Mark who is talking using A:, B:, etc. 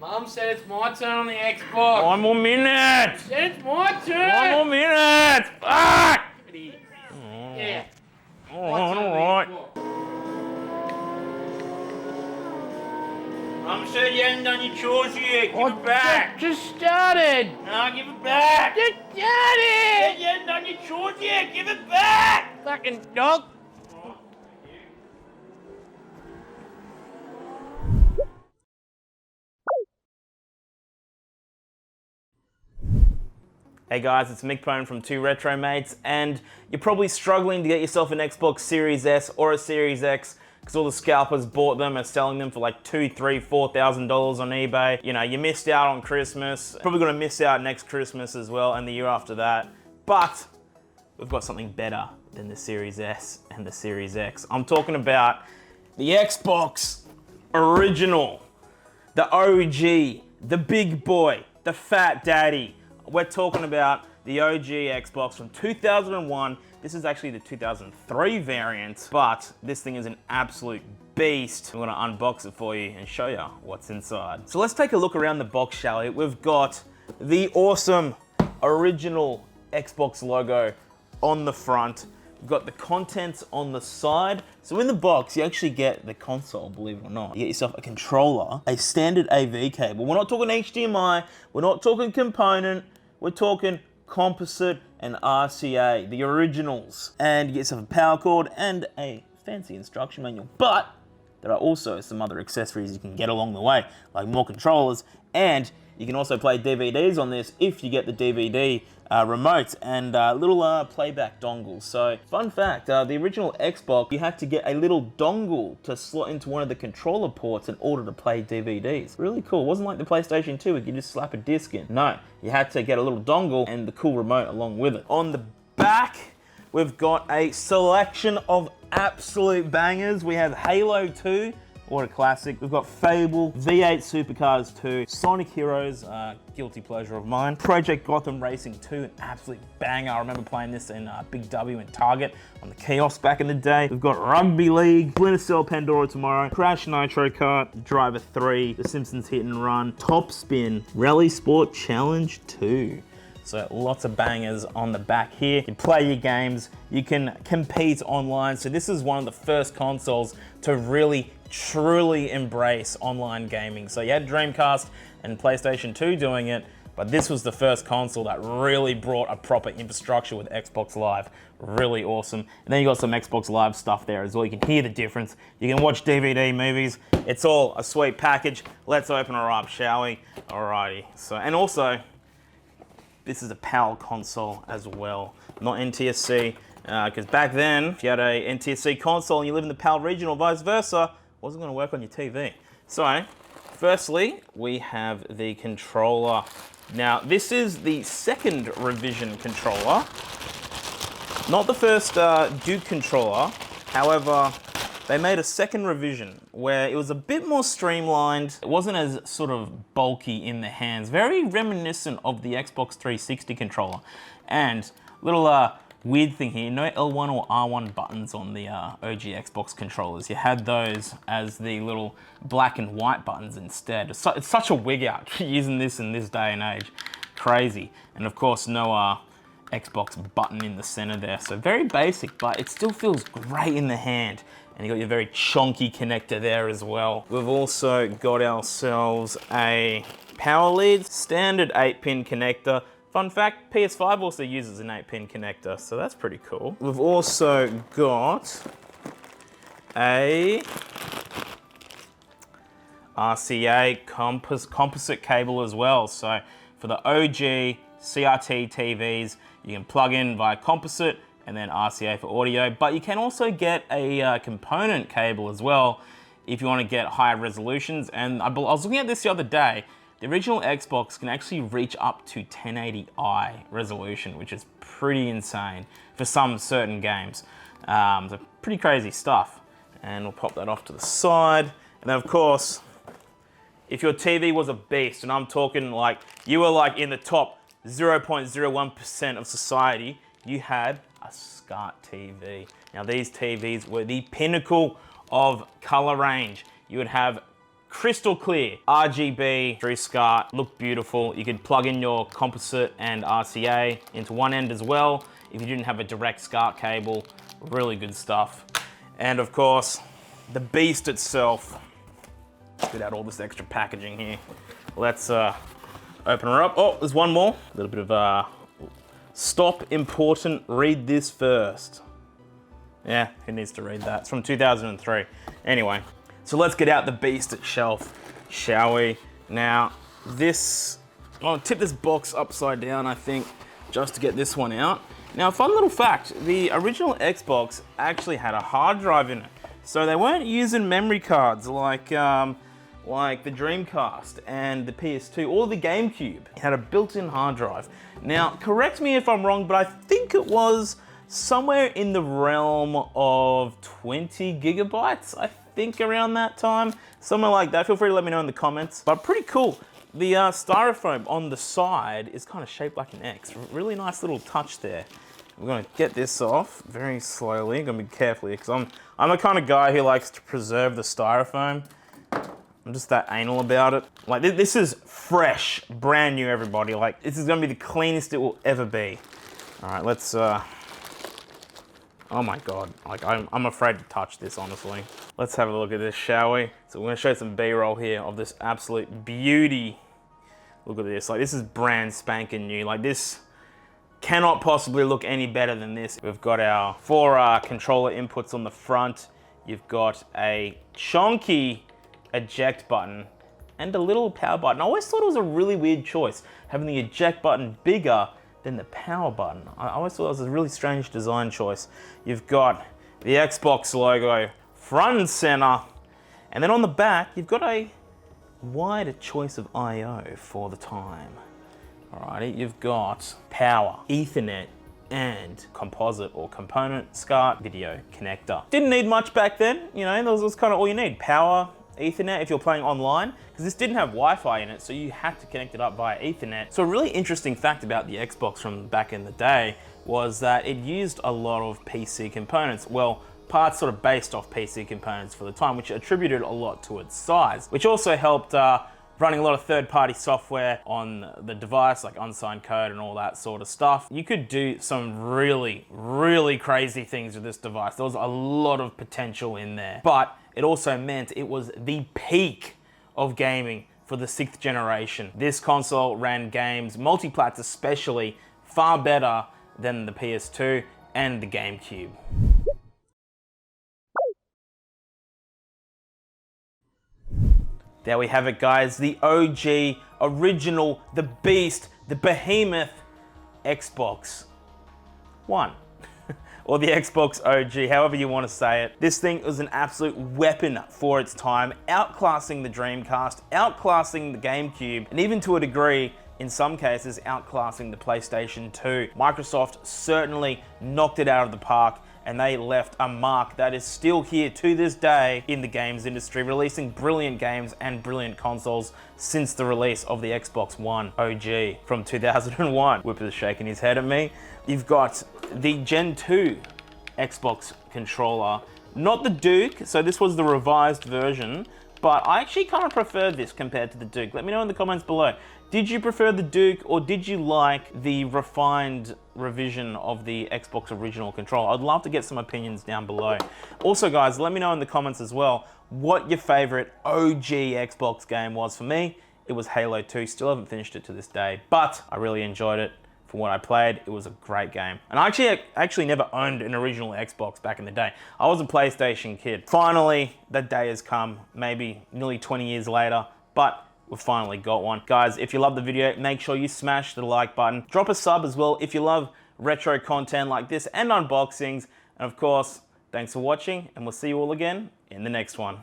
A: Mum said it's my turn on the Xbox.
B: 1 more minute.
A: Said it's my turn.
B: 1 more minute. Fuck.
A: Yeah.
B: Alright. Mum said you hadn't done your chores yet. Give it back.
A: Just started.
B: No, give it back.
A: Just started.
B: You hadn't done your chores yet. Give it back.
A: Fucking dog.
B: Hey guys, it's Mick Pone from 2 Retro Mates, and you're probably struggling to get yourself an Xbox Series S or a Series X because all the scalpers bought them and selling them for like $2,000, $3,000, $4,000 on eBay. You know, you missed out on Christmas. Probably gonna miss out next Christmas as well and the year after that. But we've got something better than the Series S and the Series X. I'm talking about the Xbox Original, the OG, the big boy, the fat daddy. We're talking about the OG Xbox from 2001. This is actually the 2003 variant, but this thing is an absolute beast. I'm gonna unbox it for you and show you what's inside. So let's take a look around the box, shall we? We've got the awesome original Xbox logo on the front. We've got the contents on the side. So in the box, you actually get the console, believe it or not. You get yourself a controller, a standard AV cable. We're not talking HDMI, we're not talking component, we're talking composite and RCA, the originals. And you get yourself a power cord and a fancy instruction manual. But there are also some other accessories you can get along the way, like more controllers, and you can also play DVDs on this if you get the DVD remote and little playback dongles. So, fun fact, the original Xbox, you had to get a little dongle to slot into one of the controller ports in order to play DVDs. Really cool. It wasn't like the PlayStation 2, where you could just slap a disc in. No, you had to get a little dongle and the cool remote along with it. On the back, we've got a selection of absolute bangers. We have Halo 2. What a classic. We've got Fable, V8 Supercars 2, Sonic Heroes, guilty pleasure of mine, Project Gotham Racing 2, an absolute banger. I remember playing this in Big W and Target on the kiosk back in the day. We've got Rugby League, Splinter Cell Pandora Tomorrow, Crash Nitro Kart, Driver 3, The Simpsons Hit and Run, Top Spin, Rally Sport Challenge 2. So lots of bangers on the back here. You can play your games, you can compete online. So this is one of the first consoles to really truly embrace online gaming. So you had Dreamcast and PlayStation 2 doing it, but this was the first console that really brought a proper infrastructure with Xbox Live. Really awesome. And then you got some Xbox Live stuff there as well. You can hear the difference. You can watch DVD movies. It's all a sweet package. Let's open her up, shall we? Alrighty. So, and also, this is a PAL console as well, not NTSC, because back then, if you had a NTSC console and you live in the PAL region or vice versa, it wasn't going to work on your TV. So, firstly, we have the controller. Now, this is the second revision controller, not the first Duke controller. However, they made a second revision where it was a bit more streamlined. It wasn't as sort of bulky in the hands. Very reminiscent of the Xbox 360 controller. And little weird thing here, no L1 or R1 buttons on the OG Xbox controllers. You had those as the little black and white buttons instead. It's such a wig out using this in this day and age. Crazy. And of course, no Xbox button in the center there. So very basic, but it still feels great in the hand. And you got your very chonky connector there as well. We've also got ourselves a power lead, standard 8-pin connector. Fun fact, PS5 also uses an 8-pin connector, so that's pretty cool. We've also got a RCA composite cable as well. So for the OG CRT TVs, you can plug in via composite and then RCA for audio, but you can also get a component cable as well if you want to get higher resolutions. And I was looking at this the other day, the original Xbox can actually reach up to 1080i resolution, which is pretty insane for some certain games. So pretty crazy stuff. And we'll pop that off to the side. And then of course, if your TV was a beast, and I'm talking like, you were like in the top 0.01% of society, you had a SCART TV. Now these TVs were the pinnacle of color range. You would have crystal clear. RGB through SCART, look beautiful. You could plug in your composite and RCA into one end as well. If you didn't have a direct SCART cable, really good stuff. And of course, the beast itself. Get out all this extra packaging here. Let's open her up. Oh, there's one more. A little bit of stop important, read this first. Yeah, who needs to read that? It's from 2003. Anyway, so let's get out the beast itself, shall we? Now, I'll tip this box upside down, I think, just to get this one out. Now, fun little fact, the original Xbox actually had a hard drive in it. So they weren't using memory cards like the Dreamcast and the PS2 or the GameCube. It had a built-in hard drive. Now, correct me if I'm wrong, but I think it was somewhere in the realm of 20 gigabytes, I think around that time. Somewhere like that. Feel free to let me know in the comments. But pretty cool. The styrofoam on the side is kind of shaped like an X. Really nice little touch there. We're gonna get this off very slowly. I'm gonna be careful because I'm the kind of guy who likes to preserve the styrofoam. I'm just that anal about it. Like, this is fresh, brand new, everybody. Like, this is gonna be the cleanest it will ever be. All right, let's, oh my God. Like, I'm afraid to touch this, honestly. Let's have a look at this, shall we? So we're gonna show some B-roll here of this absolute beauty. Look at this, like, this is brand spanking new. Like, this cannot possibly look any better than this. We've got our 4 controller inputs on the front. You've got a chonky eject button and a little power button. I always thought it was a really weird choice, having the eject button bigger than the power button. I always thought it was a really strange design choice. You've got the Xbox logo front and center, and then on the back, you've got a wider choice of I/O for the time. Alrighty, you've got power, Ethernet, and composite or component SCART video connector. Didn't need much back then, you know, that was kind of all you need. Power, Ethernet if you're playing online, because this didn't have Wi-Fi in it, so you had to connect it up via Ethernet. So a really interesting fact about the Xbox from back in the day was that it used a lot of PC components. Well, parts sort of based off PC components for the time, which attributed a lot to its size, which also helped running a lot of third-party software on the device, like unsigned code and all that sort of stuff. You could do some really, really crazy things with this device. There was a lot of potential in there, but it also meant it was the peak of gaming for the 6th generation. This console ran games, multiplats especially, far better than the PS2 and the GameCube. There we have it, guys. The OG, original, the beast, the behemoth Xbox One. Or the Xbox OG, however you want to say it. This thing was an absolute weapon for its time, outclassing the Dreamcast, outclassing the GameCube, and even to a degree, in some cases, outclassing the PlayStation 2. Microsoft certainly knocked it out of the park, and they left a mark that is still here to this day in the games industry, releasing brilliant games and brilliant consoles since the release of the Xbox One OG from 2001. Whipper's shaking his head at me. You've got the Gen 2 Xbox controller, not the Duke, so this was the revised version, but I actually kind of prefer this compared to the Duke. Let me know in the comments below. Did you prefer the Duke, or did you like the refined revision of the Xbox original controller? I'd love to get some opinions down below. Also, guys, let me know in the comments as well what your favorite OG Xbox game was. For me, it was Halo 2. Still haven't finished it to this day, but I really enjoyed it. From what I played, it was a great game. And I actually never owned an original Xbox back in the day. I was a PlayStation kid. Finally, that day has come, maybe nearly 20 years later, but we've finally got one. Guys, if you love the video, make sure you smash the like button. Drop a sub as well if you love retro content like this and unboxings. And of course, thanks for watching, and we'll see you all again in the next one.